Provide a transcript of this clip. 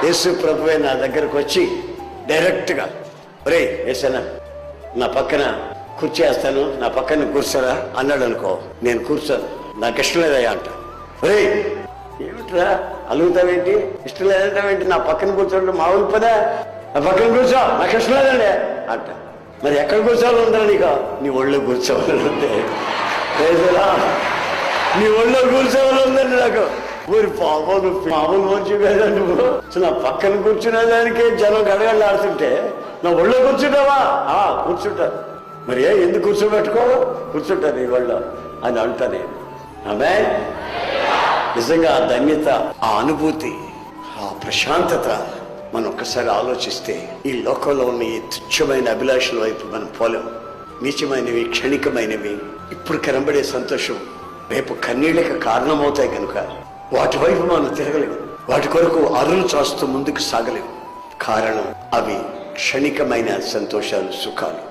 యేసు ప్రభువే నా దగ్గరకు వచ్చి డైరెక్ట్గా, ఒరే యేసన్నా నా పక్కన కుర్చీ వేస్తాను, నా పక్కన కూర్చోరా అన్నాడు అనుకో, నేను కూర్చోను, నాకు ఇష్టం లేదయ్యా అంట. ఒరే ఏమిట్రా అలుగుతావేంటి, ఇష్టం లేదంటావేంటి, నా పక్కన కూర్చోండి మామూలు పదా, నా పక్కన కూర్చో, నాకు ఇష్టం లేదండి అంట. మరి ఎక్కడ కూర్చోవాలి ఉందా నీకు? నీ ఒళ్ళో కూర్చోవాలి ఉంటే, నీ ఒళ్ళో కూర్చోవాలి ఉందండి నాకు. ఊరి పాపం నువ్వు మామూలు మనిషి కదా నువ్వు, నా పక్కన కూర్చునే దానికి జనం గడగడలాడుతుంటే నా ఒళ్ళో కూర్చుంటావా? కూర్చుంటా. మరి ఎందుకు కూర్చోబెట్టుకో, కూర్చుంటా నీ ఒళ్ళో అని అంటా నేను. ఆమె నిజంగా ఆ ధన్యత, ఆ అనుభూతి, ఆ ప్రశాంతత మనం ఒక్కసారి ఆలోచిస్తే ఈ లోకంలో ఉన్న ఈ తుచ్చమైన అభిలాషల వైపు మనం పోలేం. నీచమైనవి, క్షణికమైనవి, ఇప్పుడు కనబడే సంతోషం రేపు కన్నీళ్ళకి కారణమవుతాయి కనుక వాటి వైపు మనం తిరగలేము, వాటి కొరకు అరులు చాస్తూ ముందుకు సాగలేము. కారణం అవి క్షణికమైన సంతోషాలు, సుఖాలు.